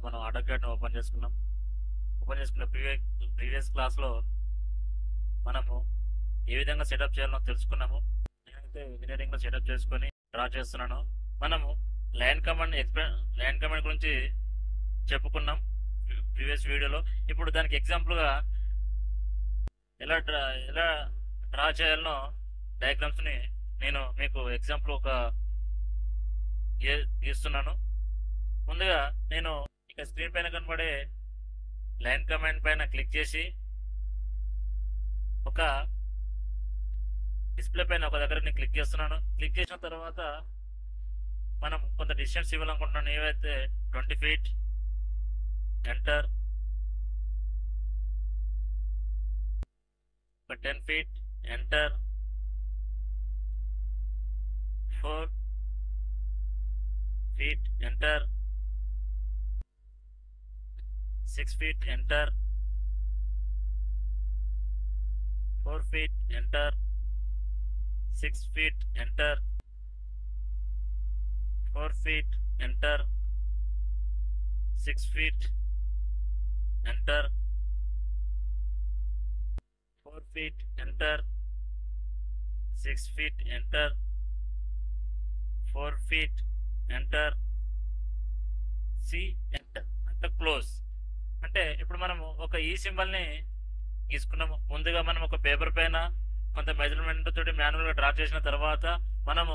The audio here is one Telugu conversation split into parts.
మనం ఆటోక్యాడ్ని ఓపెన్ చేసుకున్నాం. ఓపెన్ చేసుకున్న ప్రీవియస్ క్లాస్లో మనము ఏ విధంగా సెటప్ చేయాలో తెలుసుకున్నాము. నేనైతే ఇంజనీరింగ్లో సెటప్ చేసుకొని డ్రా చేస్తున్నాను. మనము లైన్ కమాండ్ గురించి చెప్పుకున్నాం ప్రీవియస్ వీడియోలో. ఇప్పుడు దానికి ఎగ్జాంపుల్గా ఎలా డ్రా చేయాలనో డయాగ్రామ్స్ని నేను మీకు ఎగ్జాంపుల్ ఒక గీస్తున్నాను. ముందుగా నేను ఇక స్క్రీన్ పైన కనబడే లైన్ కమాండ్ పైన క్లిక్ చేసి ఒక డిస్ప్లే పైన ఒక దగ్గర నేను క్లిక్ చేస్తున్నాను. క్లిక్ చేసిన తర్వాత మనం కొంత డిస్టెన్స్ ఇవ్వాలనుకుంటున్నాను. ఏవైతే 20 feet, enter. 10 feet, enter. 4 feet, enter. 6 feet, enter. 4 feet, enter. 6 feet, enter. 4 feet, enter. 6 feet, enter. 4 feet, enter. 6 feet, enter. 4 feet, enter. C enter అంటే క్లోజ్. అంటే ఇప్పుడు మనము ఒక ఈ సింబల్ని గీసుకున్నాము. ముందుగా మనం ఒక పేపర్ పైన కొంత మెజర్మెంట్ తోటి మాన్యువల్గా డ్రా చేసిన తర్వాత మనము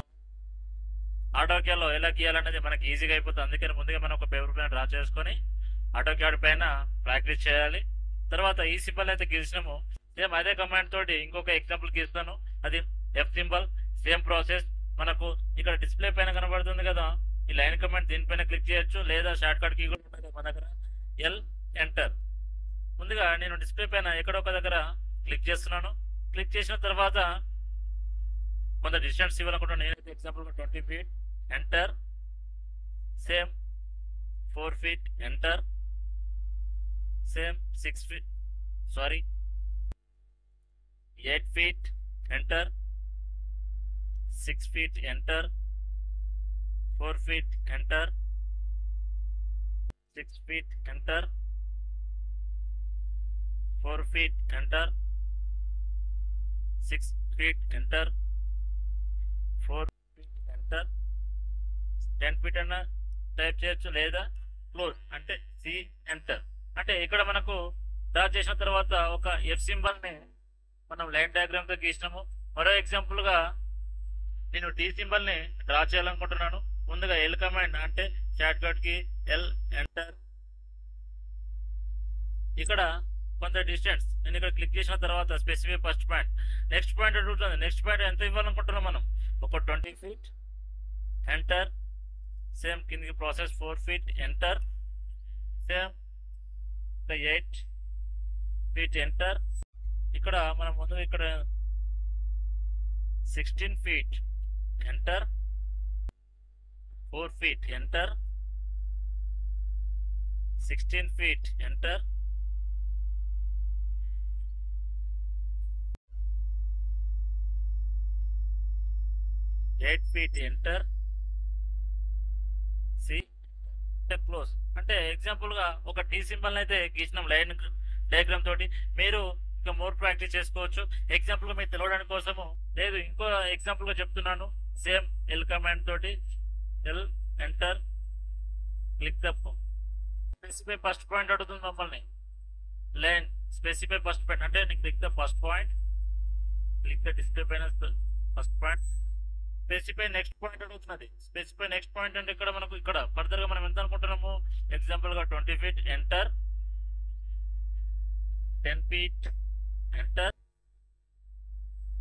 ఆటోక్యాడ్లో ఎలా గీయాలనేది మనకి ఈజీగా అయిపోతుంది. అందుకని ముందుగా మనం ఒక పేపర్ పైన డ్రా చేసుకొని ఆటోక్యాడ్ పైన ప్రాక్టీస్ చేయాలి. తర్వాత ఈ సింబల్ అయితే గీసినాము, సేమ్ అదే కమాండ్ తోటి ఇంకొక ఎగ్జాంపుల్ గీస్తాను. అది ఎఫ్ సింబల్. Same process. మనకు ఇక్కడ డిస్ప్లే పైన కనబడుతుంది కదా, ఈ లైన్ కమాండ్ దీనిపైన క్లిక్ చేయొచ్చు, లేదా షార్ట్ కట్ కీ కూడా ఉంటుంది మన దగ్గర, ఎల్ ఎంటర్. ముందుగా నేను డిస్ప్లే పైన ఎక్కడో ఒక దగ్గర క్లిక్ చేస్తున్నాను. క్లిక్ చేసిన తర్వాత కొంత డిస్టెన్స్ ఇవ్వాలనుకుంటున్నాను. నేనైతే ఎగ్జాంపుల్గా 20 feet, enter. Same 4 feet, enter. Same 8 feet, enter. 6 feet, enter. 4 feet, enter. 6 feet, enter. 4 feet, enter. 6 feet, enter. 4 feet, enter. 10 feet అన్న టైప్ చేయొచ్చు, లేదా క్లోజ్ అంటే సి ఎంటర్. అంటే ఇక్కడ మనకు డ్రా చేసిన తర్వాత ఒక ఎఫ్ సింబల్ని మనం లైన్ డయాగ్రామ్తో గీసినాము. మరో ఎగ్జాంపుల్గా నేను టీ సింబల్ని డ్రా చేయాలనుకుంటున్నాను. ముందుగా ఎల్ కమాండ్ అంటే షార్ట్ కట్ కి ఎల్ ఎంటర్. ఇక్కడ కొంత డిస్టెన్స్ నేను ఇక్కడ క్లిక్ చేసిన తర్వాత specify first point. Next point అడుగుతుంది. నెక్స్ట్ పాయింట్ ఎంత ఇవ్వాలనుకుంటున్నాం మనం? ఒక 20 feet, ఎంటర్. సేమ్ కిందికి process 4 feet, enter. Same 8 feet, enter. ఇక్కడ మనం ముందు ఇక్కడ 16 feet, enter. 4 feet, enter. 16 feet, enter. 8 feet, enter. C close. అంటే ఎగ్జాంపుల్గా ఒక టీ సింబల్ అయితే గీసినాం లైన్ డయాగ్రామ్ తోటి. మీరు ఇంకా మోర్ ప్రాక్టీస్ చేసుకోవచ్చు. ఎగ్జాంపుల్గా మీకు తెలవడానికి కోసము లేదు ఇంకో ఎగ్జాంపుల్గా చెప్తున్నాను. సేమ్ ఎల్ కమాండ్ తోటి L enter. Click the specify first point అడుగుతుంది మమ్మల్ని. లైన్ స్పెసిఫై ఫస్ట్ పాయింట్ అంటే click the first point. Click the display పైన first point. Specify next point అడుగుతున్నది. స్పెసిఫై నెక్స్ట్ పాయింట్ అంటే ఇక్కడ మనకు ఇక్కడ ఫర్దర్ గా మనం ఎంత అనుకుంటున్నాము? ఎగ్జాంపుల్ గా 20 feet, enter. 10 feet, enter.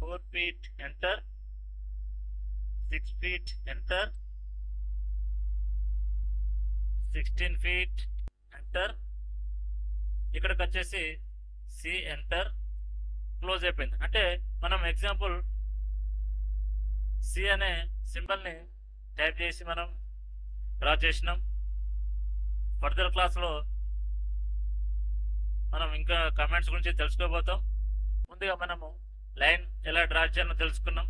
4 feet, enter. 6 feet, enter. 16 feet, enter. ఇక్కడికి వచ్చేసి సి ఎంటర్. క్లోజ్ అయిపోయింది. అంటే మనం ఎగ్జాంపుల్ సి అనే సింబల్ని టైప్ చేసి మనం డ్రా చేసినాం. ఫర్దర్ క్లాస్లో మనం ఇంకా కమాండ్స్ గురించి తెలుసుకోబోతాం. ముందుగా మనము లైన్ ఎలా డ్రా చేయాలో తెలుసుకున్నాం.